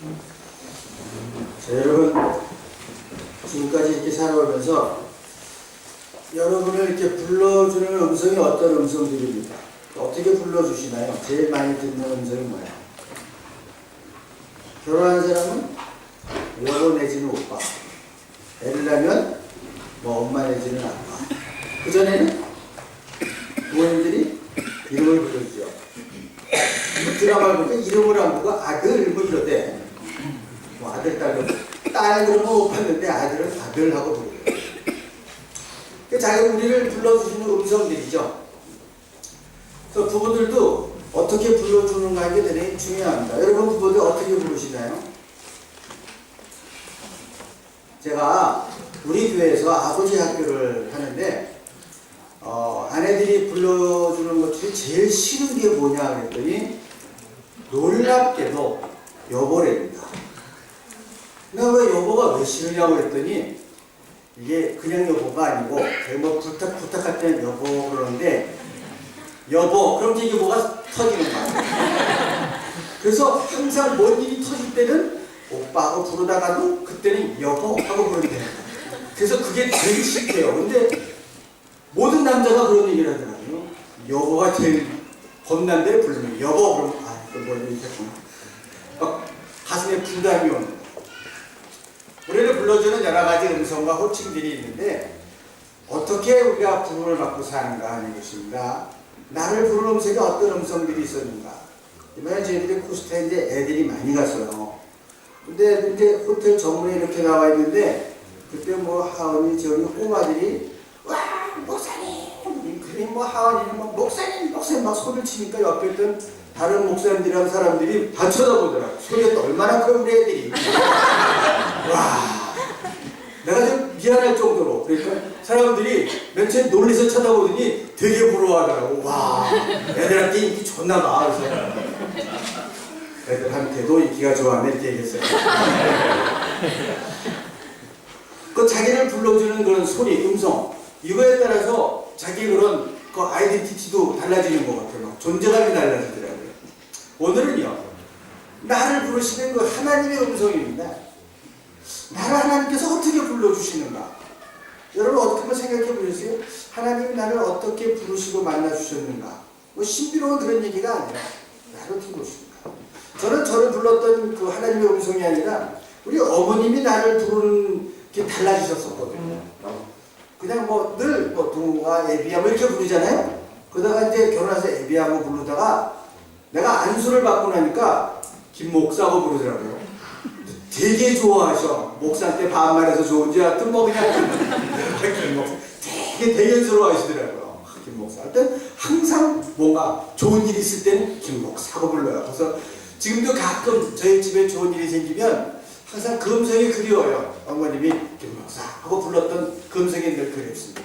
자, 여러분, 지금까지 이렇게 살아오면서 여러분을 이렇게 불러주는 음성이 어떤 음성들입니까? 어떻게 불러주시나요? 제일 많이 듣는 음성이 뭐예요? 결혼한 사람은 여보 내지는 오빠, 애를 낳으면 뭐 엄마 내지는 아빠. 그전에는 부모님들이 이름을 불러주죠. 드라마를 보니까 이름을 안 보고 아들 뭐 이러대. 뭐 아들 딸 그러면 못 봤는데 아들은 아들하고 부르죠. 자기 우리를 불러주시는 음성들이죠. 그래서 부부들도 어떻게 불러주는가 게 되게 중요합니다. 여러분 부부들 어떻게 부르시나요? 제가 우리 교회에서 아버지 학교를 하는데 아내들이 불러주는 것 중에 제일 싫은 게 뭐냐 그랬더니 놀랍게도 여보랍니다. 내가 왜 여보가 왜 싫으냐고 그랬더니 이게 그냥 여보가 아니고 뭐 부탁할 때는 여보 그러는데 여보 그럼 이게 뭐가 터지는 거야. 그래서 항상 뭔 일이 터질 때는 오빠하고 부르다가도 그때는 여보 하고 부르게 돼요. 그래서 그게 제일 싫대요. 근데 모든 남자가 그런 얘기를 하더라고요. 여보가 제일 겁난데 부르면 여보 그러면 또 뭐 이랬구나. 막 가슴에 부담이 오는 거예요. 우리를 불러주는 여러 가지 음성과 호칭들이 있는데 어떻게 우리가 부름을 받고 사는가 하는 것입니다. 나를 부르는 음성에 어떤 음성들이 있었는가. 이번에 저희들이 코스타에 이제 애들이 많이 갔어요. 근데 이제 호텔 정문에 이렇게 나와 있는데 그때 뭐 하원이 저희 꼬마들이 와 목사님 그래 뭐 하원이는 뭐 목사님 막 소리를 치니까 옆에 있던 다른 목사님들이랑 사람들이 다 쳐다보더라고. 소리가 또 얼마나 커요 우리 애들이. 와 내가 좀 미안할 정도로. 그러니까 사람들이 맨 처음에 놀라서 쳐다보더니 되게 부러워하더라고. 와 애들한테 인기 좋나 봐. 그래서 애들한테도 인기가 좋아하면 이렇게 얘기했어요. 그 자기를 불러주는 그런 소리, 음성 이거에 따라서 자기 그런 그 아이덴티티도 달라지는 것 같아요. 막 존재감이 달라지더라고요. 오늘은요 나를 부르시는 그 하나님의 음성입니다. 나를 하나님께서 어떻게 불러주시는가? 여러분 어떻게 한번 생각해 보셨어요? 하나님이 나를 어떻게 부르시고 만나주셨는가? 뭐 신비로운 그런 얘기가 아니라 나를 어떻게 부르십니까? 저는 저를 불렀던 그 하나님의 음성이 아니라 우리 어머님이 나를 부르는 게 달라지셨었거든요. 그냥 뭐 늘 뭐 동우가 애비야 뭐 이렇게 부르잖아요. 그러다가 이제 결혼해서 애비하고 부르다가 내가 안수를 받고 나니까 김 목사하고 부르더라고요. 되게 좋아하셔. 목사한테 반말해서 좋은지 하여튼 뭐 그냥 김 목사 되게 대견스러워 하시더라고요. 김 목사. 하여튼 항상 뭔가 좋은 일이 있을 때는 김 목사하고 불러요. 그래서 지금도 가끔 저희 집에 좋은 일이 생기면 항상 그 음성이 그리워요. 어머님이 김 목사하고 불렀던 그 음성이 늘 그립습니다.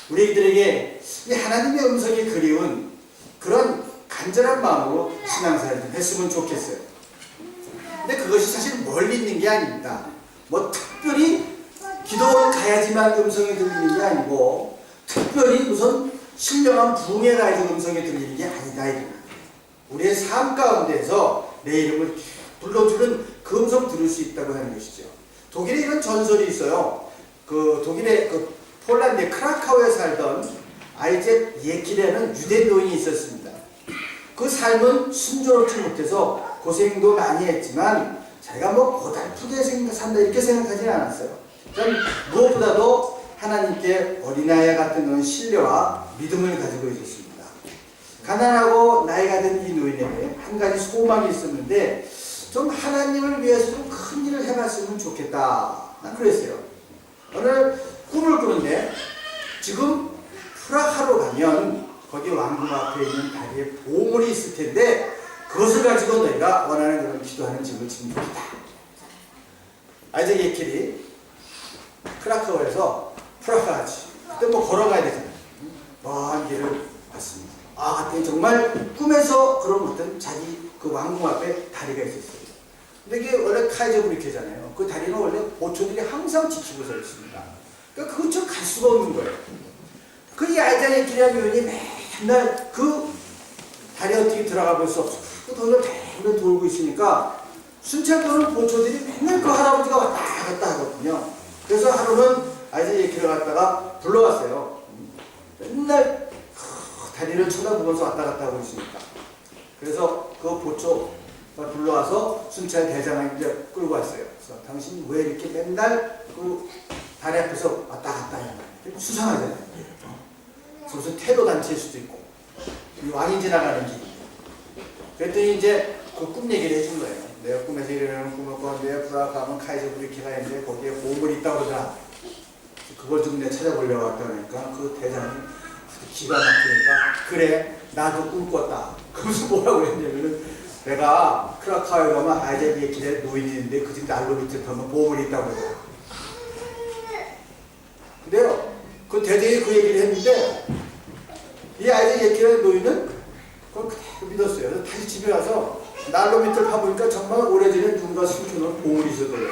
우리들에게 이 하나님의 음성이 그리운 그런 간절한 마음으로 신앙생활 좀 했으면 좋겠어요. 근데 그것이 사실 멀리 있는 게 아닙니다. 뭐 특별히 기도원 가야지만 음성이 들리는 게 아니고 특별히 무슨 신령한 부흥에 가야지 음성이 들리는 게 아니다. 우리의 삶 가운데서 내 이름을 불러주는 그 음성 들을 수 있다고 하는 것이죠. 독일에 이런 전설이 있어요. 그 독일의 그 폴란드의 크라카우에 살던 아이제 예키라는 유대 노인이 있었습니다. 그 삶은 순조롭지 못해서 고생도 많이 했지만 자기가 뭐 고달프게 산다 이렇게 생각하지는 않았어요. 전 무엇보다도 하나님께 어린아이 같은 그런 신뢰와 믿음을 가지고 있었습니다. 가난하고 나이가 든 이 노인에게 한 가지 소망이 있었는데 좀 하나님을 위해서 좀 큰 일을 해봤으면 좋겠다. 난 그랬어요. 오늘 꿈을 꾸는데 지금 프라하로 가면 거기 왕궁 앞에 있는 다리에 보물이 있을 텐데 그것을 가지고 너희가 원하는 그런 기도하는 집을 지면 좋겠다. 아이작 예킬이 크라카우에서 프라하까지 그때 뭐 걸어가야 되잖아요. 먼 길을 갔습니다. 그때 정말 꿈에서 그런 어떤 자기 그 왕궁 앞에 다리가 있었어요. 근데 이게 원래 카이저브리케잖아요. 그 다리는 원래 보초들이 항상 지키고 서 있습니다. 그러니까 그것처럼 갈 수가 없는 거예요. 그 이 아이작 예킬이라는 요인이 맨날 그 다리 어떻게 들어가 볼 수 없어. 그 돈을 대부분 돌고 있으니까 순찰 도는 보초들이 맨날 그 할아버지가 왔다 갔다 하거든요. 그래서 하루는 아이들 얘기를 갖다가 불러왔어요. 맨날 다리를 쳐다보면서 왔다 갔다 하고 있으니까. 그래서 그 보초가 불러와서 순찰 대장을 이제 끌고 왔어요. 그래서 당신 왜 이렇게 맨날 그 다리 앞에서 왔다 갔다 해요? 수상하잖아요. 무슨 테러 단체일 수도 있고 왕이 지나가는 길. 그랬더니 이제 그 꿈 얘기를 해준 거예요. 내가 꿈에서 이러는 꿈을 꿨는데 브라카면 카이저 브리키가 있는데 거기에 보물이 있다고 그러더라. 그걸 좀 내가 찾아보려고 왔다 그러니까 그 대장이 기가 막히니까 그래 나도 꿈 꿨다. 그러면서 뭐라고 그랬냐면은 내가 크라카오에 가면 아이자기의 길에 노인이 있는데 그 집 난로 밑에 가면 보물이 있다고 그러더라. 근데요 그 대장이 그 얘기를 했는데 이 아이자기의 길에 노인은 그걸 그대로 믿었어요. 그래서 다시 집에 와서 난로 밑을 파보니까 정말 오래전에 누군가 숨겨놓은 보물이 있었더래요.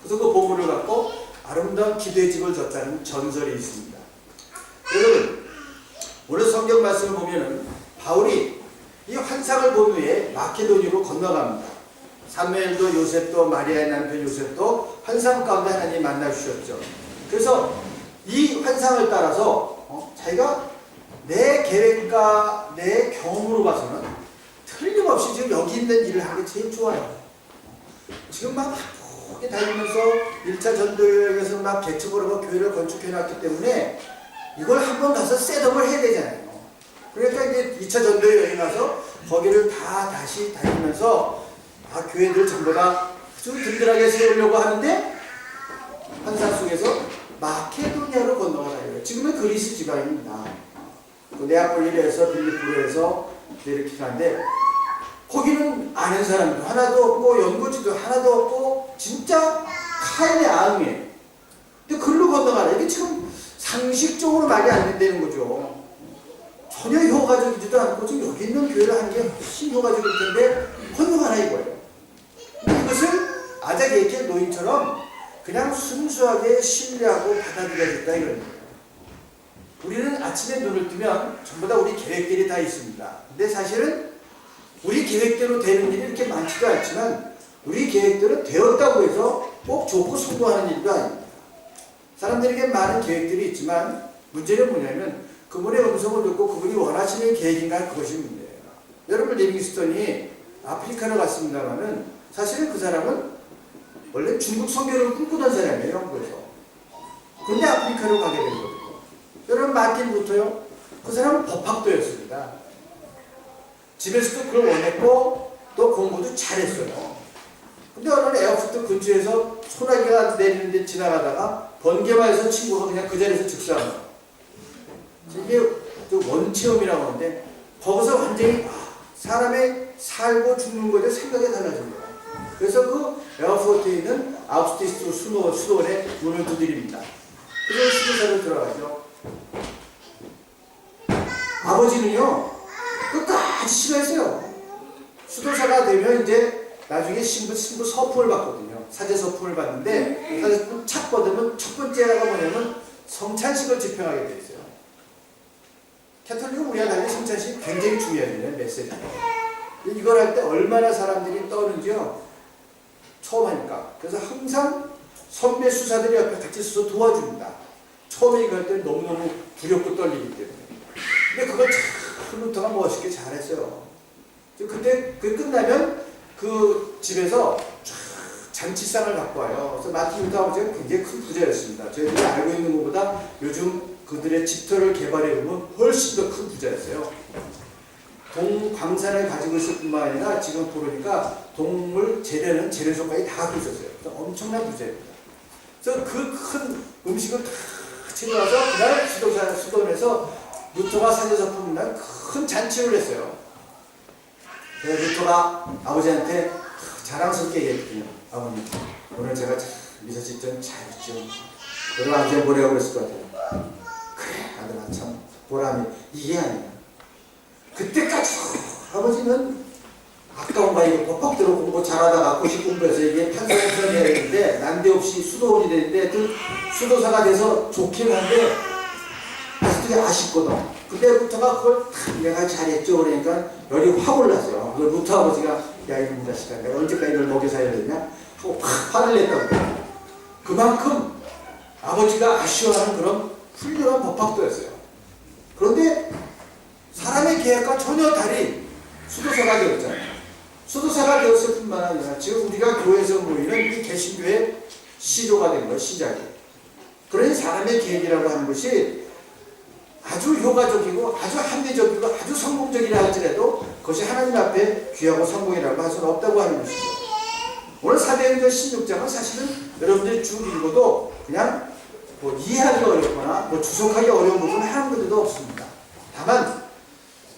그래서 그 보물을 갖고 아름다운 기도의 집을 졌다는 전설이 있습니다. 여러분 오늘 성경 말씀을 보면은 바울이 이 환상을 본 후에 마케도니로 건너갑니다. 사무엘도 요셉도 마리아의 남편 요셉도 환상 가운데 하나님 만나 주셨죠. 그래서 이 환상을 따라서 자기가 내 계획과 내 경험으로 봐서는 틀림없이 지금 여기 있는 일을 하는 게 제일 좋아요. 지금 막 바쁘게 다니면서 1차 전도여행에서 막 개척을 하고 교회를 건축해놨기 때문에 이걸 한번 가서 셋업을 해야 되잖아요. 그러니까 이제 2차 전도여행 가서 거기를 다 다시 다니면서 교회들 전부 다 아주 든든하게 세우려고 하는데 환상 속에서 마케도니아로 건너가요. 지금은 그리스 지방입니다. 네아폴리에서 빌립보에서 이렇게 가는데 거기는 아는 사람도 하나도 없고 연고지도 하나도 없고 진짜 카인의 아흥이에요. 근데 글로 건너가라. 이게 지금 상식적으로 말이 안 된다는 거죠. 전혀 효과적이지도 않고 지금 여기 있는 교회를 하는 게 훨씬 효과적일 텐데 건너가라 이거예요. 근데 이것을 아자게이케 노인처럼 그냥 순수하게 신뢰하고 받아들여졌다 이거예요. 우리는 아침에 눈을 뜨면 전부 다 우리 계획들이 다 있습니다. 근데 사실은 우리 계획대로 되는 일이 이렇게 많지도 않지만 우리 계획대로 되었다고 해서 꼭 좋고 성공하는 일도 아닙니다. 사람들에게 많은 계획들이 있지만 문제는 뭐냐면 그분의 음성을 듣고 그분이 원하시는 계획인가 그것이 문제예요. 여러분 리빙스턴이 아프리카를 갔습니다만은 사실은 그 사람은 원래 중국 선교를 꿈꾸던 사람이에요. 영국에서. 그런데 아프리카로 가게 된 거거든요. 여러분 마틴 루터요. 그 사람은 법학도였습니다. 집에서도 그걸 원했고 또 공부도 잘했어요. 근데 어느 날 에어포트 근처에서 소나기가 내리는데 지나가다가 번개마에서 친구가 그냥 그 자리에서 즉사한 거예요. 이게 원체험이라고 하는데 거기서 완전히 사람의 살고 죽는 것에 생각이 달라진 거예요. 그래서 그 에어포트에 있는 아우스티스 수도원의 문을 두드립니다. 그래서 수도사를 들어가죠. 아버지는요 끝까지 싫어했어요. 수도사가 되면 이제 나중에 신부 서품을 받거든요. 사제 서품을 받는데 사제 서품 착 받으면 첫 번째가 뭐냐면 성찬식을 집행하게 돼 있어요. 캐톨릭은 우리와 달리 성찬식이 굉장히 중요해요. 메시지예요. 이걸 할 때 얼마나 사람들이 떠는지요. 처음 하니까. 그래서 항상 선배 수사들이 옆에 같이 서서 도와줍니다. 처음에 이거 할 때는 너무너무 두렵고 떨리기 때문에. 근데 그걸 참 루터가 멋있게 잘했어요. 그때 그 끝나면 그 집에서 잔치상을 갖고 와요. 그래서 마틴 루터 아버지가 굉장히 큰 부자였습니다. 저희들이 알고 있는 것보다 요즘 그들의 집터를 개발해 보면 훨씬 더 큰 부자였어요. 동광산을 가지고 있을 뿐만 아니라 지금 보니까 동물 재래는 재래소까지 다 갖고 있었어요. 엄청난 부자입니다. 그래서 그 큰 음식을 다 챙겨와서 그날 수도원에서 루터가 사제서품 날 큰 잔치를 했어요. 그래서 루터가 아버지한테 자랑스럽게 얘기했거든요. 아버님, 오늘 제가 미사집전 잘했죠. 여러분 아버지가 뭐라고 그랬을 것 같아요. 그래 아들아 참 보람이 이게 아니야. 그때까지 아버지는 아까운 거 이거 법학대로 공부 잘하다가 90 공부해서 이게 판사를 해야 되는데 난데없이 수도원이 되는데 그 수도사가 돼서 좋긴 한데 아직도 아쉽거든. 근데 루터가 그걸 내가 잘했죠 그러니까 열이 확 올랐어요. 그래서 루터 아버지가 야 이놈 자식아 내가 언제까지 널 먹여 살려야 되냐 하고 확 화를 냈다고 그래요. 그만큼 아버지가 아쉬워하는 그런 훌륭한 법학도였어요. 그런데 사람의 계획과 전혀 다른 수도사가 되었잖아요. 수도사가 되었을 뿐만 아니라 지금 우리가 교회에서 모이는 이 개신교의 시조가 된 거예요. 시작이. 그러니 사람의 계획이라고 하는 것이 아주 효과적이고 아주 합리적이고 아주 성공적이라 할지라도 그것이 하나님 앞에 귀하고 성공이라고 할 수는 없다고 하는 것이죠. 오늘 사도행전 16장은 사실은 여러분들이 쭉 읽어도 그냥 뭐 이해하기 어렵거나 뭐 주석하기 어려운 부분은 한 군데도 없습니다. 다만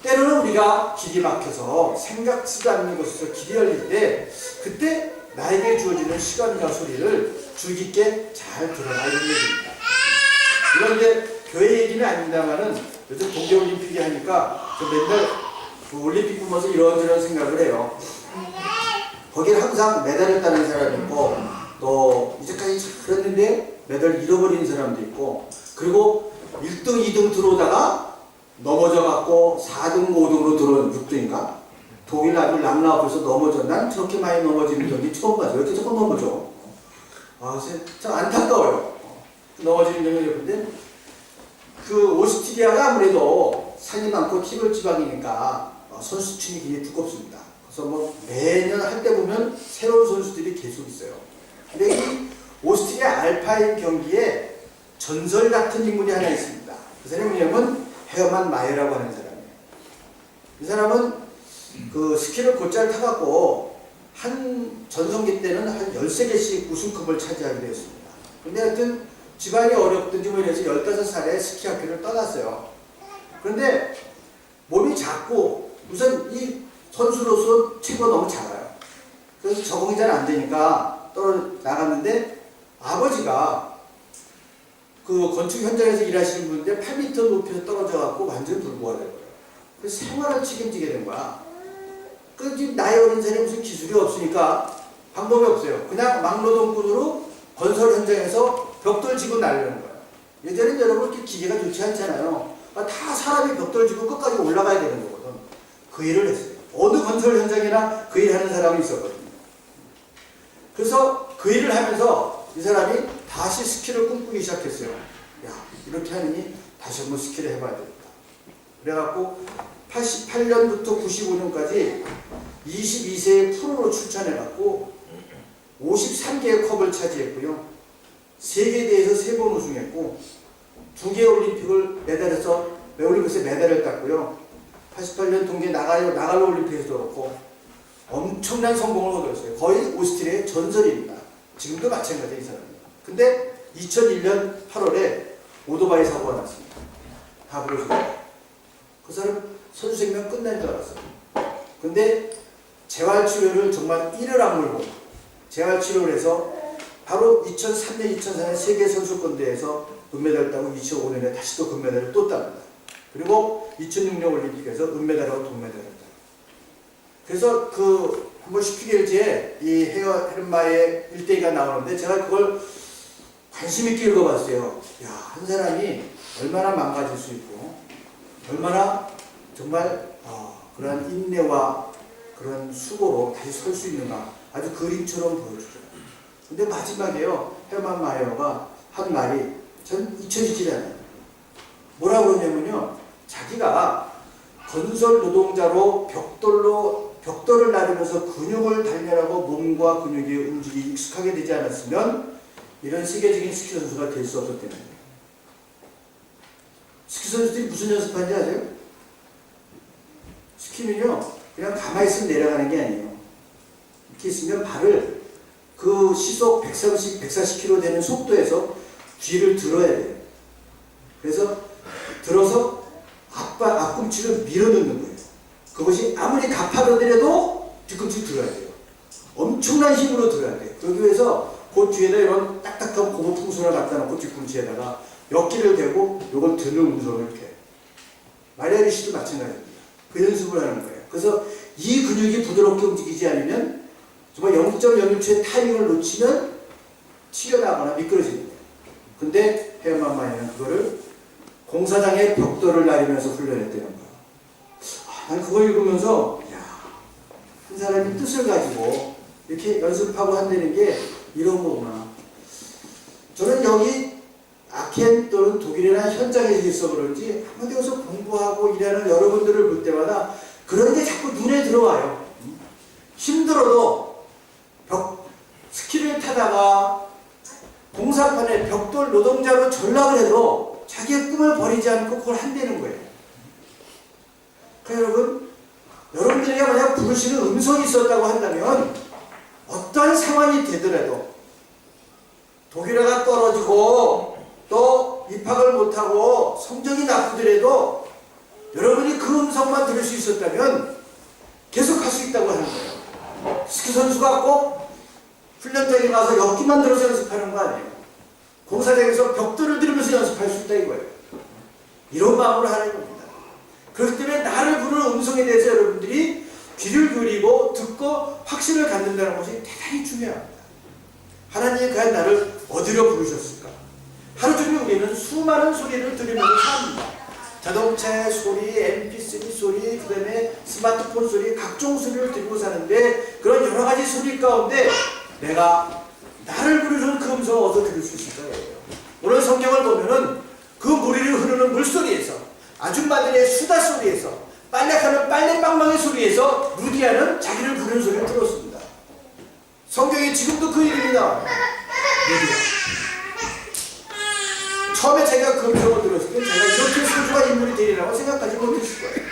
때로는 우리가 길이 막혀서 생각지도 않는 곳에서 길이 열릴 때 그때 나에게 주어지는 시간과 소리를 주의 깊게 잘 들어라 이런 얘기입니다. 그런데 교회 얘기는 아닙니다만은 요즘 동계올림픽이 하니까 저 맨날 그 올림픽 보면서 이런저런 생각을 해요. 거기는 항상 메달을 따는 사람이 있고 또 이제까지 잘했는데 메달 잃어버리는 사람도 있고 그리고 1등, 2등 들어오다가 넘어져갖고 4등, 5등으로 들어온 6등인가? 독일 아주 람라우프에서 넘어져. 난 저렇게 많이 넘어지는 경기 처음 봤어요. 왜 이렇게 자꾸 넘어져? 아, 참 안타까워요. 넘어지는 경기 근데 그 오스트리아가 아무래도 산이 많고 티벌 지방이니까 선수층이 굉장히 두껍습니다. 그래서 뭐 매년 할 때 보면 새로운 선수들이 계속 있어요. 근데 이 오스트리아 알파인 경기에 전설 같은 인물이 하나 있습니다. 그 사람의 이름은 헤어만 마이어라고 하는 사람이에요. 이 사람은 그 스키를 곧잘 타갖고 한 전성기 때는 한 13개씩 우승컵을 차지하게 되었습니다. 근데 하여튼 집안이 어렵든지 뭐 이래서 15살에 스키 학교를 떠났어요. 그런데 몸이 작고 우선 이 선수로서 체구가 너무 작아요. 그래서 적응이 잘 안 되니까 나갔는데 아버지가 그 건축 현장에서 일하시는 분인데 8m 높이에서 떨어져갖고 완전 불구가 된 거예요. 그래서 생활을 책임지게 된 거야. 그 지금 나이 어린 사람이 무슨 기술이 없으니까 방법이 없어요. 그냥 막노동꾼으로 건설 현장에서 벽돌 지고 날리는 거예요. 예전엔 여러분 이렇게 기계가 좋지 않잖아요. 그러니까 다 사람이 벽돌 지고 끝까지 올라가야 되는 거거든. 그 일을 했어요. 어느 건설 현장이나 그 일 하는 사람이 있었거든요. 그래서 그 일을 하면서 이 사람이 다시 스키를 꿈꾸기 시작했어요. 야, 이렇게 하느니 다시 한번 스키를 해봐야 되겠다. 그래갖고 88년부터 95년까지 22세의 프로로 출전해갖고 53개의 컵을 차지했고요. 세계대회에서 3번 우승했고 2개의 올림픽을 올림픽에서 메달을 땄고요. 88년 동계 나갈로 올림픽에서도 그렇고 엄청난 성공을 거뒀어요. 거의 오스트리아의 전설입니다. 지금도 마찬가지예요, 이 사람이. 근데 2001년 8월에 오토바이 사고가 났습니다. 다 부러졌어요. 그 사람 선수 생명 끝날 줄 알았어요. 근데 재활치료를 정말 이를 악물고 재활치료를 해서 바로 2003년, 2004년 세계선수권대회에서 은메달을 따고 2005년에 다시 또 금메달을 또 땁니다. 그리고 2006년 올림픽에서 은메달하고 동메달을 따요. 그래서 그 한번 19개월째 이 헤르마의 일대기가 나오는데 제가 그걸 관심 있게 읽어봤어요. 야, 한 사람이 얼마나 망가질 수 있고 얼마나 정말 그런 인내와 그런 수고로 다시 설 수 있는가 아주 그림처럼 보여주죠. 근데 마지막에요, 헤르만 마이어가 한 말이 전 잊혀지지 않아요. 뭐라고 그러냐면요, 자기가 건설 노동자로 벽돌을 나르면서 근육을 단련하고 몸과 근육의 움직임이 익숙하게 되지 않았으면 이런 세계적인 스키 선수가 될 수 없었다는 거예요. 스키 선수들이 무슨 연습하는지 아세요? 스키는요, 그냥 가만히 있으면 내려가는 게 아니에요. 이렇게 있으면 발을 그 시속 130, 140km 되는 속도에서 뒤를 들어야 돼요. 그래서 들어서 앞꿈치를 밀어넣는 거예요. 그것이 아무리 가파르더라도 뒤꿈치 들어야 돼요. 엄청난 힘으로 들어야 돼요. 그러기 위해서 그 뒤에다 이런 딱딱한 고무 풍선을 갖다 놓고 뒤꿈치에다가 역기를 대고 이걸 드는 운동을 이렇게. 마리아리 씨도 마찬가지입니다. 그 연습을 하는 거예요. 그래서 이 근육이 부드럽게 움직이지 않으면 정말 0.01초의 타이밍을 놓치면 튀어나가거나 미끄러지는 거예요. 근데 헤어만 마이어는 그거를 공사장의 벽돌을 나르면서 훈련했다는 거예요. 난 그걸 읽으면서 야, 한 사람이 뜻을 가지고 이렇게 연습하고 한다는 게 이런 거구나. 저는 여기 아켄 또는 독일이나 현장에 있어 그런지 한마디 여기서 공부하고 일하는 여러분들을 볼 때마다 그런 게 자꾸 눈에 들어와요. 힘들어도 스키를 타다가 공사판에 벽돌 노동자로 전락을 해도 자기의 꿈을 버리지 않고 그걸 한다는 거예요. 그러니까 여러분들에게 만약 부르시는 음성이 있었다고 한다면 어떠한 상황이 되더라도 독일어가 떨어지고 또 입학을 못하고 성적이 나쁘더라도 여러분이 그 음성만 들을 수 있었다면 계속 할 수 있다고 하는 거예요. 스키 선수가 꼭 훈련장에 가서 엮기만 들어서 연습하는 거 아니에요. 공사장에서 벽돌을 들으면서 연습할 수 있다 이거예요. 이런 마음으로 하는 겁니다. 그렇기 때문에 나를 부르는 음성에 대해서 여러분들이 귀를 기울이고 듣고 확신을 갖는다는 것이 대단히 중요합니다. 하나님이 과연 나를 어디로 부르셨을까? 하루 종일 우리는 수많은 소리를 들으면서 삽니다. 자동차의 소리, MP3 소리, 그 다음에 스마트폰 소리, 각종 소리를 들고 사는데 그런 여러 가지 소리 가운데 내가 나를 부르는 그 음성을 어디서 들을 수 있을까요? 오늘 성경을 보면은 그 물이 흐르는 물소리에서, 아줌마들의 수다 소리에서, 빨래하는 빨래방망이 소리에서 루디아는 자기를 부르는 소리를 들었습니다. 성경에 지금도 그 이름이 나와요. 루디아. 처음에 제가 그 음성을 들었을 때 제가 이렇게 소중한 인물이 되리라고 생각하지 못했을 거예요.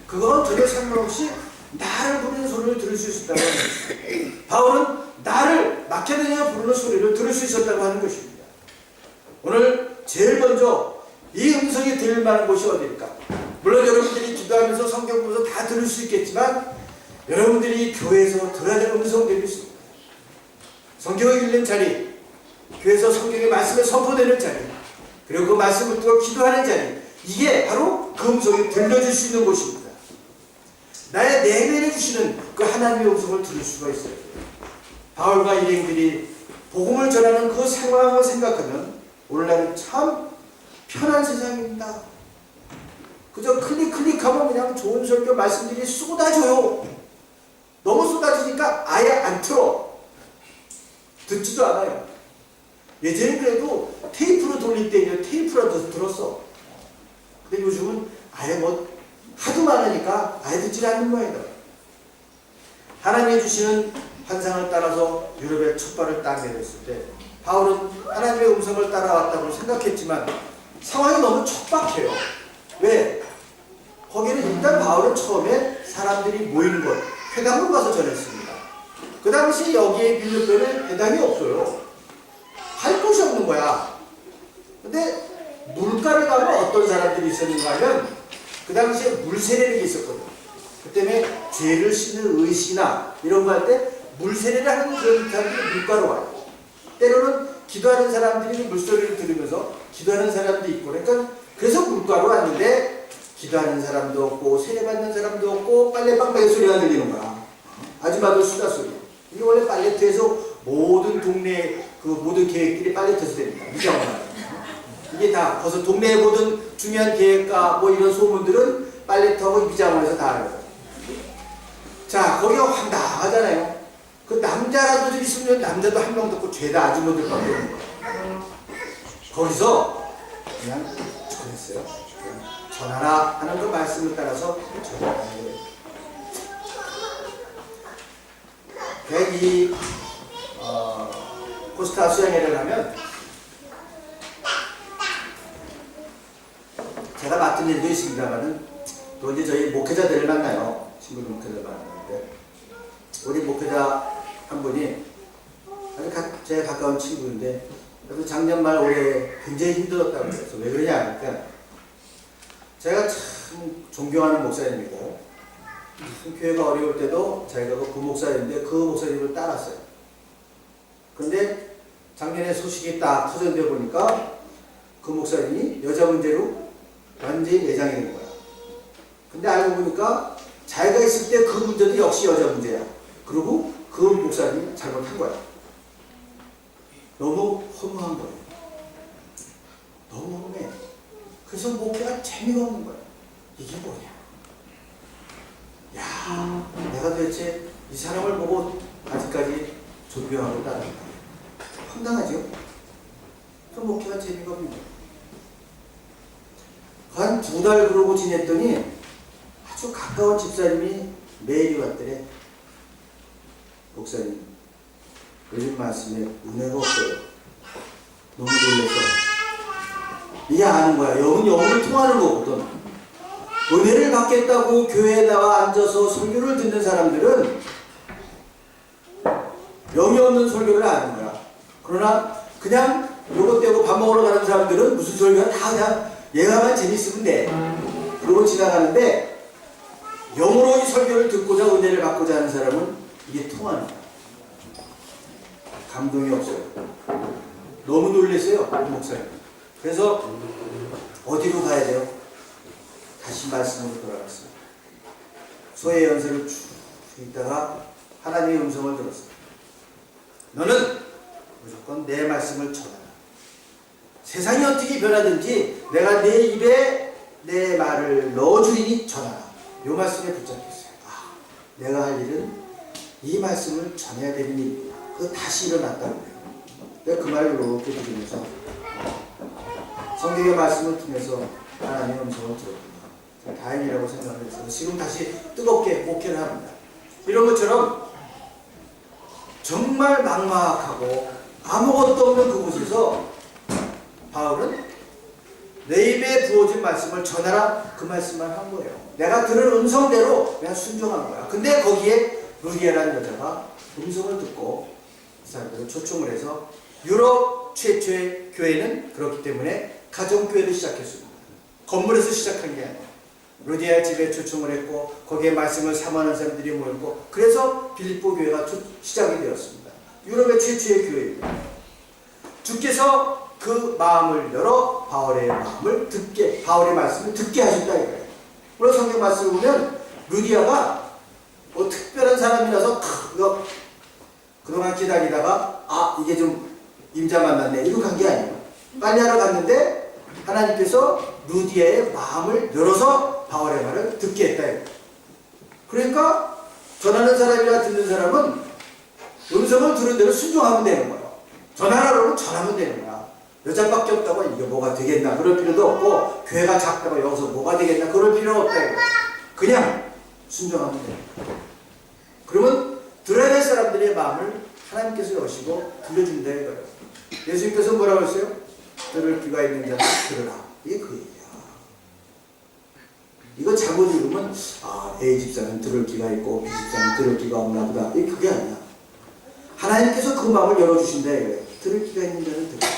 그건 전혀 상관없이 나를 부르는 소리를 들을 수 있었다고 하는 것입니다. 바울은 나를 마케도니아 부르는 소리를 들을 수 있었다고 하는 것입니다. 오늘 제일 먼저 이 음성이 들릴 만한 곳이 어디일까? 물론 여러분들이 기도하면서 성경 보면서 다 들을 수 있겠지만 여러분들이 교회에서 들어야 될 음성들이 있습니다. 성경을 읽는 자리, 교회에서 성경의 말씀을 선포되는 자리, 그리고 그 말씀을 듣고 기도하는 자리, 이게 바로 그 음성이 들려줄 수 있는 곳입니다. 나의 내면에 주시는 그 하나님의 음성을 들을 수가 있어요. 바울과 일행들이 복음을 전하는 그 상황을 생각하면 오늘날은 참 편한 세상입니다. 그저 클릭하면 그냥 좋은 설교 말씀들이 쏟아져요. 너무 쏟아지니까 아예 안 틀어. 듣지도 않아요. 예전에 그래도 테이프로 돌릴 때 테이프라도 들었어. 근데 요즘은 아예 하도 많으니까 아예 듣지 않는 모양이다. 하나님이 주시는 환상을 따라서 유럽에 첫 발을 딱 내렸을 때 바울은 하나님의 음성을 따라왔다고 생각했지만 상황이 너무 척박해요. 왜? 거기는 일단 바울은 처음에 사람들이 모이는 곳, 회당으로 가서 전했습니다. 그 당시 여기에 빌립보에는 회당이 없어요. 할 곳이 없는 거야. 근데 물가를 가면 어떤 사람들이 있었는가 하면 그 당시에 물세례를 있었거든요. 그 때문에 죄를 씻는 의식이나 이런 거 할 때 물세례를 하는 그런 사람들이 물가로 와요. 때로는 기도하는 사람들이 물소리를 들으면서 기도하는 사람도 있고, 그러니까 그래서 물가로 왔는데 기도하는 사람도 없고 세례받는 사람도 없고 빨래방망이 소리가 들리는 거야. 아줌마들 수다 소리. 이게 원래 빨래터에서 모든 동네 그 모든 계획들이 빨래터에서 됩니다. 미장원. 이게 다 벌써 동네의 모든 중요한 계획과 뭐 이런 소문들은 빨래터하고 미장원에서 다 알아요. 자, 거기가 황당하잖아요. 그 남자라도 있으면 남자도 한 명도 없고 죄다 아주머니들밖에 없는 거예요. 거기서 그냥 전했어요. 전하라 하는 그 말씀을 따라서 전하는 거예요. 이 코스타 수양회를 하면 제가 맡은 일도 있습니다만은 또 이제 저희 목회자들을 만나요. 친구 목회자를 만나는데 우리 목회자 한 분이 아주 제 가까운 친구인데 그래서 작년 말 올해 굉장히 힘들었다고 그래서 왜 그러냐 하니까 제가 참 존경하는 목사님이고 교회가 어려울 때도 자기가 그 목사님인데 그 목사님을 따랐어요. 그런데 작년에 소식이 딱 터졌는데 보니까 그 목사님이 여자 문제로 완전히 내장이 된 거야. 근데 알고 보니까 자기가 있을 때 그 문제도 역시 여자 문제야. 그리고 그 목사님이 잘못한 거야. 너무 허무한 거예요. 너무 허무해. 그래서 목회가 재미가 없는 거야. 이게 뭐냐? 야, 내가 도대체 이 사람을 보고 아직까지 존경하고 따른다. 황당하죠? 그 목회가 재미가 없는 한 2달 그러고 지냈더니 아주 가까운 집사님이 메일이 왔더래. 목사님, 요즘 말씀에 은혜가 없어요. 너무 놀라서. 이게 아는 거야. 영을 통하는 거거든. 은혜를 받겠다고 교회에 나와 앉아서 설교를 듣는 사람들은 영이 없는 설교를 아는 거야. 그러나 그냥 요것 떼고 밥 먹으러 가는 사람들은 무슨 설교가 다 그냥 얘가만 재밌으면 돼. 그러고 지나가는데 영으로 이 설교를 듣고자 은혜를 받고자 하는 사람은 이게 통하는 거야. 감동이 없어요. 너무 놀랐어요, 목사님. 그래서 어디로 가야 돼요? 다시 말씀으로 돌아갔어요. 소의 연설을 쭉 있다가 하나님의 음성을 들었어요. 너는 무조건 내 말씀을 전하라. 세상이 어떻게 변하든지 내가 내 입에 내 말을 넣어주리니 전하라. 이 말씀에 붙잡혔어요. 내가 할 일은 이 말씀을 전해야 되는 일이구나. 그래서 다시 일어났다고 해요. 내가 그 말을 이렇게 들으면서 성경의 말씀을 통해서 하나님의 음성을 들었구나. 다행이라고 생각을 했어요. 지금 다시 뜨겁게 목회를 합니다. 이런 것처럼 정말 막막하고 아무것도 없는 그곳에서 바울은 내 입에 부어진 말씀을 전하라, 그 말씀만 한 거예요. 내가 들은 음성대로 그냥 순종한 거야. 근데 거기에 루디아라는 여자가 음성을 듣고 그 사람들을 초청을 해서 유럽 최초의 교회는 그렇기 때문에 가정교회를 시작했습니다. 건물에서 시작한 게 아니에요. 루디아 집에 초청을 했고 거기에 말씀을 사모하는 사람들이 모였고 그래서 빌립보 교회가 시작이 되었습니다. 유럽의 최초의 교회입니다. 주께서 그 마음을 열어 바울의 마음을 듣게, 바울의 말씀을 듣게 하셨다 이거예요. 물론 성경 말씀을 보면 루디아가 뭐 특별한 사람이라서 그동안 기다리다가 이게 좀 임자 만났네 이렇게 한 게 아니에요. 빨리 하러 갔는데 하나님께서 루디아의 마음을 열어서 바울의 말을 듣게 했다 이거예요. 그러니까 전하는 사람이나 듣는 사람은 음성을 들은 대로 순종하면 되는 거예요. 전하라 그러면 전하면 되는 거야. 여자밖에 없다고 이게 뭐가 되겠나 그럴 필요도 없고 교회가 작다고 여기서 뭐가 되겠나 그럴 필요가 없다 이거예요. 그냥 순종하면 돼요. 그러면 들어야 될 사람들의 마음을 하나님께서 여시고 들려준다 이거예요. 예수님께서 뭐라고 했어요? 들을 귀가 있는 자는 들으라. 이게 그 얘기야. 이거 잘못 읽으면 A 집사는 들을 귀가 있고 B 집사는 들을 귀가 없나 보다. 이게 그게 아니야. 하나님께서 그 마음을 열어주신다 이거예요. 들을 귀가 있는 자는 들으라.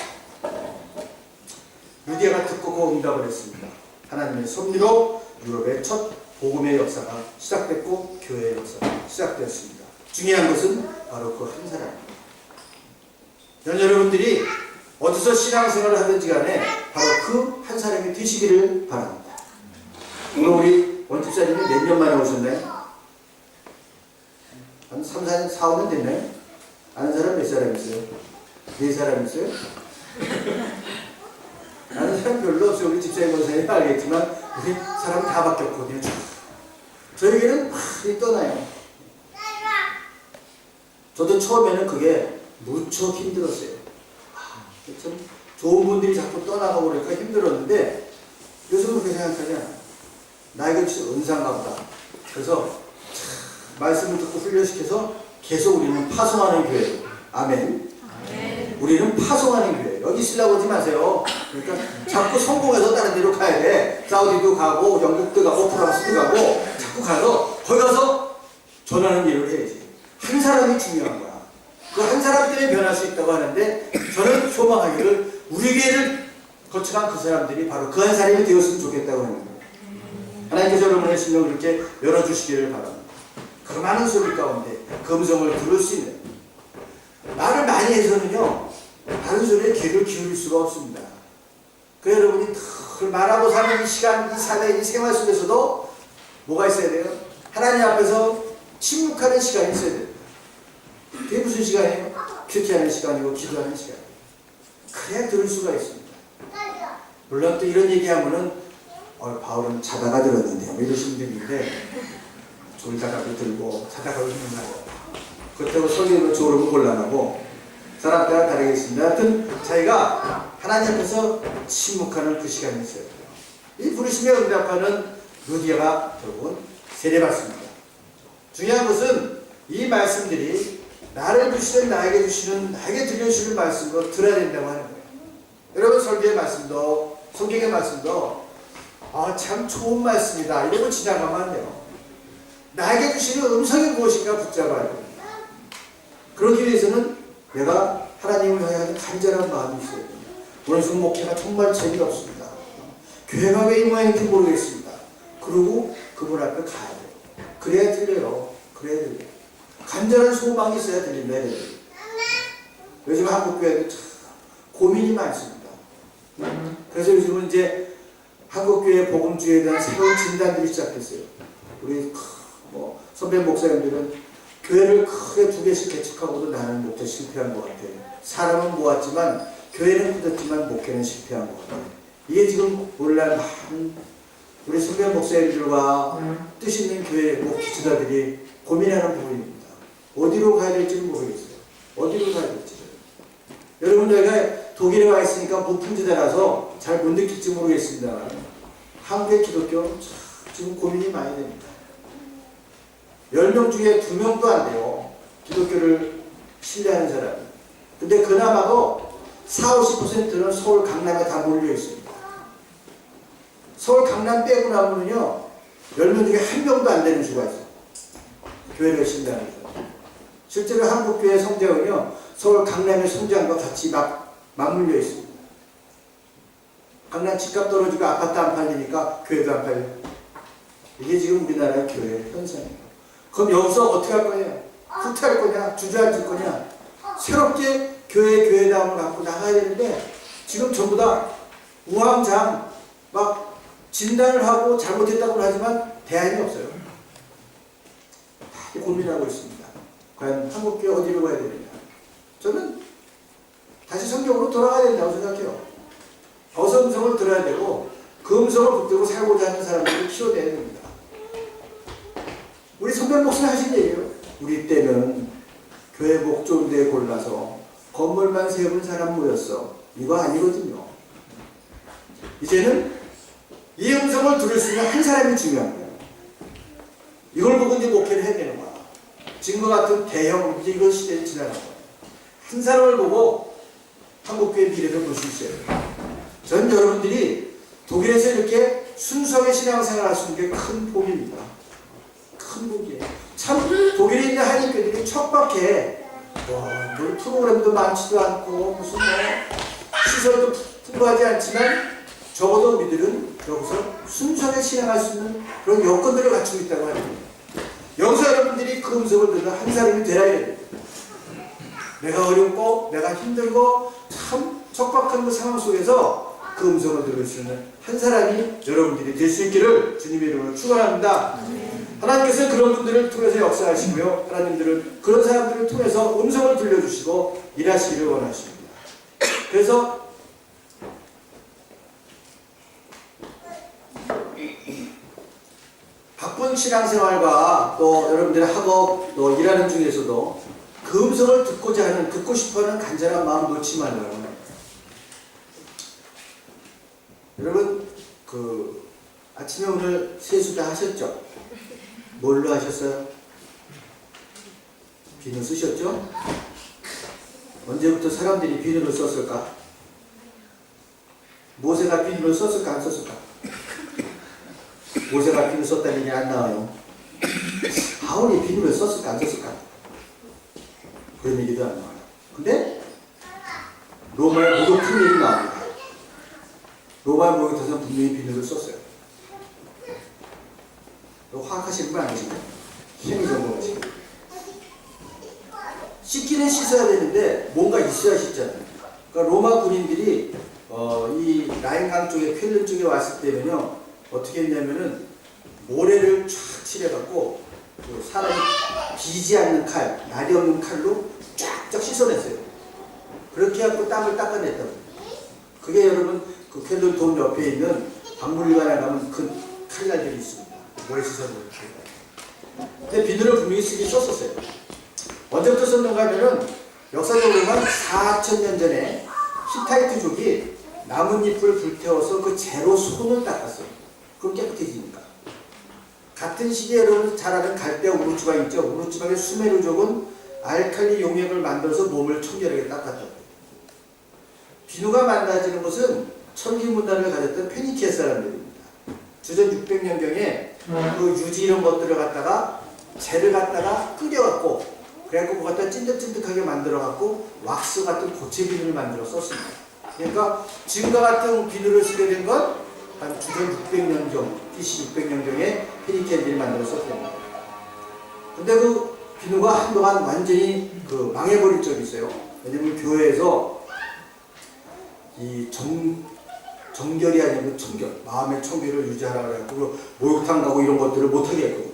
루디아가 듣고 그 응답을 했습니다. 하나님의 섭리로 유럽의 첫 복음의 역사가 시작됐고 교회의 역사가 시작되었습니다. 중요한 것은 바로 그 한 사람입니다. 여러분들이 어디서 신앙생활을 하든지 간에 바로 그 한 사람이 되시기를 바랍니다. 오늘 우리 원집사님이 몇 년 만에 오셨나요? 한 3, 4년, 4, 5년 됐나요? 아는 사람 몇 사람 있어요? 4사람 있어요? 아는 사람 별로 없어요. 우리 집사님 원사님 알겠지만 우리 사람 다 바뀌었거든요. 저에게는 많이 떠나요. 저도 처음에는 그게 무척 힘들었어요. 참 좋은 분들이 자꾸 떠나가고 그러니까 힘들었는데 요즘은 그렇게 생각하지 않아요. 나에게 진짜 은사인가 보다. 그래서 말씀을 듣고 훈련시켜서 계속 우리는 파송하는 교회예요. 아멘. 우리는 파송하는 교회. 여기 있으려고 하지 마세요. 그러니까 자꾸 성공해서 다른 데로 가야 돼. 사우디도 가고 영국도 가고 프랑스도 가고 자꾸 가서 거기 가서 전하는 일을 해야지. 한 사람이 중요한 거야. 그 한 사람 때문에 변할 수 있다고 하는데 저는 소망하기를 우리 교회를 거쳐간 그 사람들이 바로 그 한 사람이 되었으면 좋겠다고 하는 거예요. 하나님께서 여러분의 심령을 이렇게 열어주시기를 바랍니다. 그 많은 소리 가운데 그 음성을 들을 수 있는 말을 많이 해서는요 다른 소리에 귀를 기울일 수가 없습니다. 그 여러분이 늘 말하고 사는 이 시간, 이 사회, 이 생활 속에서도 뭐가 있어야 돼요? 하나님 앞에서 침묵하는 시간이 있어야 돼요. 그게 무슨 시간이에요? 큐티하는 시간이고 기도하는 시간이에요. 그래야 들을 수가 있습니다. 물론 또 이런 얘기하면은 바울은 자다가 들었는데요 이러시는 분들인데 졸다가 들고 자다가 힘나고 그렇다고 설교를 졸으면 곤란하고 사람 따라 다르겠습니다. 하여튼 자기가 하나님 앞에서 침묵하는 그 시간이 있어요. 이 부르심에 응답하는 루디아가 결국은 세례받습니다. 중요한 것은 이 말씀들이 나를 주시는 나에게 주시는 나에게 들려주시는 말씀으로 들어야 된다고 하는 거예요. 여러분 설교의 말씀도 성경의 말씀도 참 좋은 말씀이다 이러고 지나가면 안 돼요. 나에게 주시는 음성이 무엇인가 붙잡아야 됩니다. 그러기 위해서는 내가 하나님을 향하는 간절한 마음이 있어야 됩니다. 오늘 목회가 정말 재미없습니다. 교회가 왜 이 모양인지 모르겠습니다. 그러고 그분 앞에 가야 돼요. 그래야 들려요. 그래야 들려요. 간절한 소망이 있어야 들린다. 요즘 한국교회도 참 고민이 많습니다. 그래서 요즘은 이제 한국교회 복음주의에 대한 새로운 진단들이 시작했어요. 우리 선배 목사님들은 교회를 크게 2개씩 개척하고도 나는 목회 실패한 것 같아요. 사람은 모았지만 교회는 굳었지만 목회는 실패한 것 같아요. 이게 지금 오늘날 많은 우리 선배 목사님들과 뜻 있는 교회 목회자들이 고민하는 부분입니다. 어디로 가야 될지 모르겠어요. 어디로 가야 될지. 여러분 저희가 독일에 와 있으니까 무풍지대라서 잘 못 느낄지 모르겠습니다만 한국의 기독교는 지금 고민이 많이 됩니다. 10명 중에 2명도 안 돼요. 기독교를 신뢰하는 사람이. 근데 그나마도 40~50%는 서울 강남에 다 몰려 있습니다. 서울 강남 빼고 나면요 10명 중에 1명도 안 되는 수가 있어요. 교회를 신뢰하는 사람. 실제로 한국교회 성장은요 서울 강남의 성장과 같이 맞물려 있습니다. 강남 집값 떨어지고 아파트 안 팔리니까 교회도 안 팔려요. 이게 지금 우리나라의 교회 현상이에요. 그럼 여기서 어떻게 할 거냐? 후퇴할 거냐? 주저앉을 거냐? 새롭게 교회다움을 갖고 나가야 되는데 지금 전부 다 우왕좌왕 막 진단을 하고 잘못했다고 하지만 대안이 없어요. 다 고민하고 있습니다. 과연 한국교회 어디로 가야 되느냐? 저는 다시 성경으로 돌아가야 된다고 생각해요. 어서 음성을 들어야 되고 그 음성을 붙들고 살고자 하는 사람들을 키워내야 됩니다. 우리 선배 목사님 하신 얘기예요. 우리 때는 교회 목 좋은 데 골라서 건물만 세운 사람 모였어. 이거 아니거든요. 이제는 이 음성을 들을 수 있는 한 사람이 중요한 거예요. 이걸 보고 이제 목회를 해내는 거야. 지금과 같은 대형 이제 이런 시대에 지나간 거예요. 한 사람을 보고 한국교회 미래를 볼 수 있어요. 전 여러분들이 독일에서 이렇게 순수하게 신앙생활 할 수 있는 게 큰 복입니다. 큰 복이에요. 참 독일에 있는 한인교들이 척박해. 뭐 프로그램도 많지도 않고 무슨 시설도 풍부하지 않지만 적어도 우리들은 여기서 순수하게 신앙할 수 있는 그런 여건들을 갖추고 있다고 합니다. 여기서 여러분들이 그 음성을 듣는 한 사람이 되어야 됩니다. 내가 어렵고 내가 힘들고 참 척박한 그 상황 속에서 그 음성을 들을 수 있는 한 사람이 여러분들이 될 수 있기를 주님의 이름으로 축원합니다. 하나님께서 그런 분들을 통해서 역사하시고요. 하나님들은 그런 사람들을 통해서 음성을 들려주시고 일하시기를 원하십니다. 그래서 바쁜 신앙생활과 또 여러분들의 학업 또 일하는 중에서도 그 음성을 듣고 싶어하는 간절한 마음 놓지 말라고. 여러분 아침에 오늘 세수도 하셨죠? 뭘로 하셨어요? 비누 쓰셨죠? 언제부터 사람들이 비누를 썼을까? 모세가 비누를 썼을까 안 썼을까? 모세가 비누 썼다는 얘기 안 나와요. 바울이 비누를 썼을까 안 썼을까? 그런 얘기도 안 나와요. 근데 로마의 모독한 얘기 나옵니다. 로마의 모독에서 분명히 비누를 썼어요. 화학하시는 분 아니시죠? 힘이 전공하시고 씻기는 씻어야 되는데 뭔가 있어야 씻잖아요. 그러니까 로마 군인들이 이 라인강 쪽에 퀼른 쪽에 왔을 때는요 어떻게 했냐면은 모래를 쫙 칠해갖고 그 사람이 비지 않는 칼, 날이 없는 칼로 쫙쫙 씻어냈어요. 그렇게 해갖고 땀을 닦아냈다고. 그게 여러분 그 퀼른 돔 옆에 있는 박물관에 가면 그 칼날들이 있습니다. 모래 씻어놓은 칼날. 근데 비누를 분명히 쓰긴 썼었어요. 언제부터 썼는가 하면은 역사적으로 한 4,000년 전에 히타이트족이 나뭇잎을 불태워서 그 재로 손을 닦았어요. 그럼 깨끗해지니까. 같은 시기에 여러분 잘 아는 갈대아 우루지방 있죠. 우루지방의 수메르족은 알칼리 용액을 만들어서 몸을 청결하게 닦았다고. 비누가 만들어지는 것은 철기 문화를 가졌던 페니키아 사람들입니다. 주전 600년경에 그 유지 이런 것들을 갖다가 재를 갖다가 끓여갖고 그래갖고 뭐 갖다 찐득찐득하게 만들어갖고 왁스 같은 고체 비누를 만들어 썼습니다. 그러니까 지금과 같은 비누를 쓰게 된 건 한 주전 600년경, BC 600년경에 페니키아들이 만들어 썼습니다. 근데 그 비누가 한동안 완전히 그 망해버린 적이 있어요. 왜냐면 교회에서 이 정결이 아니고 청결, 마음의 청결을 유지하라고 해갖고 목욕탕 가고 이런 것들을 못하게 했거든요.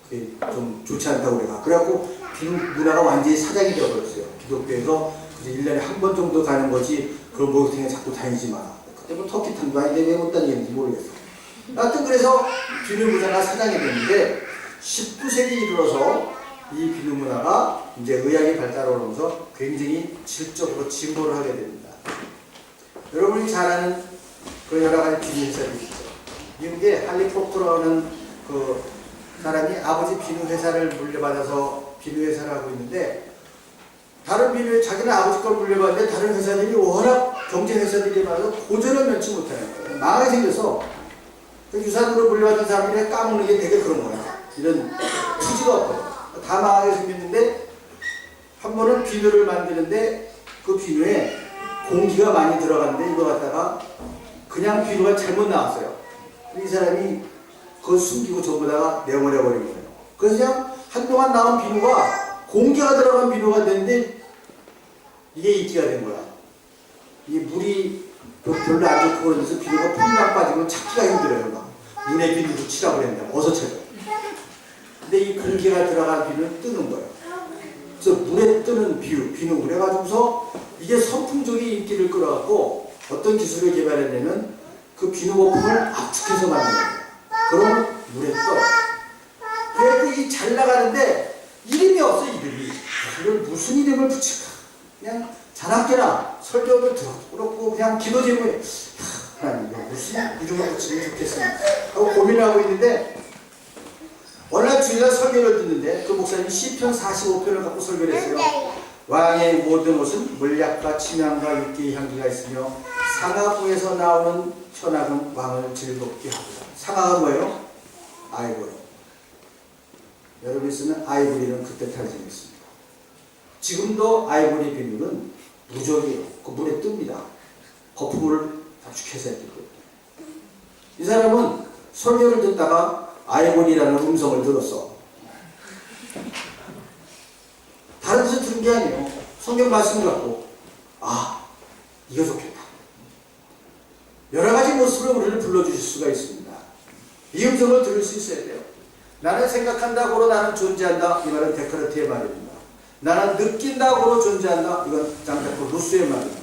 그게 좀 좋지 않다고 그래가. 그래갖고 비누 문화가 완전히 사장이 되어버렸어요. 기독교에서 그래서 1년에 한 번 정도 가는 거지 그런 목욕탕에 자꾸 다니지 마. 그때 뭐 터키탕도 아닌데 왜 못 다니는지 모르겠어. 하여튼 그래서 비누 문화가 사장이 됐는데 19세기 이르러서 이 비누 문화가 이제 의학이 발달하면서 굉장히 질적으로 진보를 하게 됩니다. 여러분이 잘 아는 그 여러 가지 비누 회사들이 있죠. 미국의 할리 포크라는 그 사람이 아버지 비누 회사를 물려받아서 비누 회사를 하고 있는데 다른 비누 자기는 아버지 걸 물려받는데 다른 회사들이 워낙 경쟁 회사들이 많아서 고전을 면치 못하는 거예요. 망하게 생겨서 그 유산으로 물려받은 사람들이 까먹는 게 되게 그런 거예요. 이런 투지가 없거든요. 다 망하게 생겼는데 한 번은 비누를 만드는데 그 비누에 공기가 많이 들어갔는데 이거 갖다가 그냥 비누가 잘못 나왔어요. 이 사람이 그걸 숨기고 전부 다가 내버려버린 거예요. 그래서 그냥 한동안 나온 비누가 공기가 들어간 비누가 됐는데 이게 인기가 된 거야. 이게 물이 별로 안 좋고 그러면서 비누가 풍랑 빠지면 찾기가 힘들어요. 막. 눈에 비누도 치라고 그랬는데 어서 쳐요. 근데 이 공기가 들어간 비누는 뜨는 거예요. 그래서 물에 뜨는 비누 그래가지고서 이게 선풍적인 인기를 끌어갖고 어떤 기술을 개발했냐면 그 비누 거품을 압축해서 만드는 거예요. 그러면 물에 떠요. 그래서 이 잘 나가는데 이름이 없어. 이름이 이걸 무슨 이름을 붙일까. 그냥 자나깨나 설교를 들었고 그냥 기도 제목에 하나님 무슨 이름을 붙이면 좋겠습니다 하고 고민을 하고 있는데 어느 날 주일날 설교를 듣는데 그 목사님이 시편 45편을 갖고 설교를 했어요. 왕의 모든 옷은 물약과 침향과 육기의 향기가 있으며 상하부에서 나오는 현악은 왕을 즐겁게 하고자. 상하가 뭐예요? 아이보리. 여러분이 쓰는 아이보리는 그때 탄생했습니다. 지금도 아이보리 비누는 무적이에요. 그 물에 뜹니다. 거품을 압축해서 했거든요. 이 사람은 설교를 듣다가 아이보리라는 음성을 들었어. 다른 데서 들은 게 아니에요. 성경 말씀을 갖고 아 이거 좋겠다. 여러 가지 모습으로 우리를 불러주실 수가 있습니다. 이 음성을 들을 수 있어야 돼요. 나는 생각한다고로 나는 존재한다. 이 말은 데카르트의 말입니다. 나는 느낀다고로 존재한다. 이건 장자코 루소의 말입니다.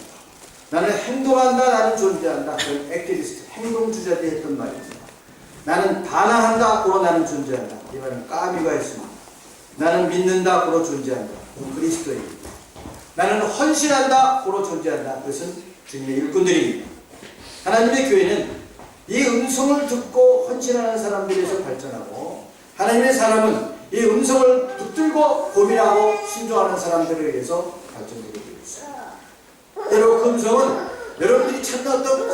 나는 행동한다. 나는 존재한다. 그건 액티비스트, 행동주자들이 했던 말입니다. 나는 반항한다고로 나는 존재한다. 이 말은 까미가 했습니다. 나는 믿는다고로 존재한다. 그건 그리스도입니다. 나는 헌신한다고로 존재한다. 그것은 주님의 일꾼들입니다. 하나님의 교회는 이 음성을 듣고 헌신하는 사람들에서 발전하고 하나님의 사람은 이 음성을 붙들고 고민하고 순종하는 사람들에 의해서 발전되게 되어 있습니다. 때로 그 음성은 여러분들이 찾는 어떤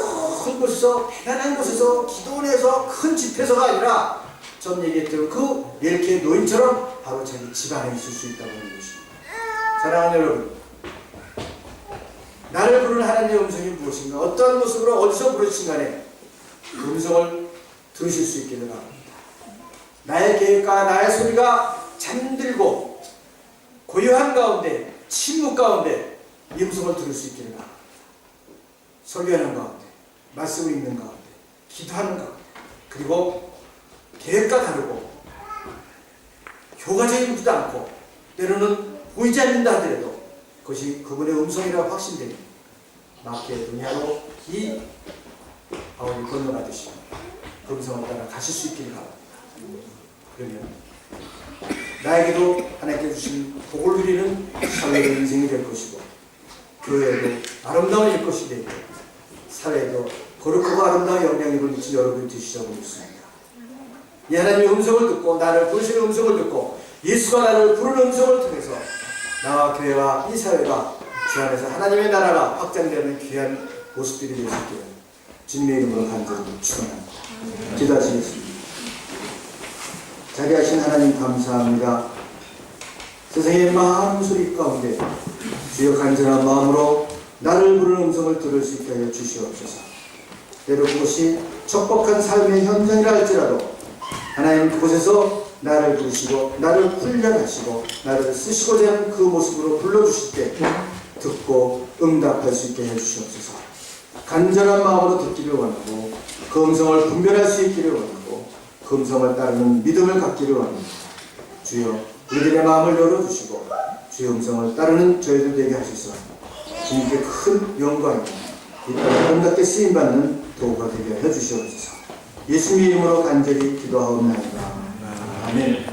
큰 곳에서 대단한 곳에서 기도원에서 큰 집회서가 아니라 전 얘기했던 그 멜키의 노인처럼 바로 자기 집 안에 있을 수 있다고 하는 것입니다. 사랑하는 여러분, 나를 부르는 하나님의 음성이 무엇인가, 어떠한 모습으로 어디서 부르신 간에 그 음성을 들으실 수 있기를 바랍니다. 나의 계획과 나의 소리가 잠들고 고요한 가운데, 침묵 가운데 이 음성을 들을 수 있기를 바랍니다. 설교하는 가운데, 말씀을 읽는 가운데, 기도하는 가운데, 그리고 계획과 다르고 효과적이지도 않고 때로는 보이지 않는다 하더라도 그것이 그분의 음성이라고 확신됩니다. 마케도니아로 이 바울이 건너가듯이 그 음성을 따라 가실 수 있기를 바랍니다. 그러면 나에게도 하나님께 주신 복을 누리는 사회의 인생이 될 것이고 교회도 아름다운 것이 되고 사회도 거룩하고 아름다운 영향력을 미친 여러분이 되시자고 믿습니다. 이 하나님의 음성을 듣고 나를 부르시는 음성을 듣고 예수가 나를 부르는 음성을 통해서 나와 교회와 이 사회가 주 안에서 하나님의 나라가 확장되는 귀한 모습들이 될 수 있기를 주님의 이름으로 간절히 축원합니다. 기도하시겠습니다. 자비하신 하나님 감사합니다. 세상의 많은 소리 가운데 주여 간절한 마음으로 나를 부르는 음성을 들을 수 있게 하여 주시옵소서. 때로 그것이 척박한 삶의 현장이라 할지라도 하나님 그곳에서 나를 부르시고 나를 훈련하시고 나를 쓰시고자 하는 그 모습으로 불러주실 때 듣고 응답할 수 있게 해주시옵소서. 간절한 마음으로 듣기를 원하고 그 음성을 분별할 수 있기를 원하고 그 음성을 따르는 믿음을 갖기를 원합니다. 주여 우리들의 마음을 열어주시고 주의 음성을 따르는 저희들 되게 하소서. 주님께 큰 영광이고 이 땅에 아름답게 쓰임받는 도구가 되게 해주시옵소서. 예수님의 이름으로 간절히 기도하옵나이다. 아멘.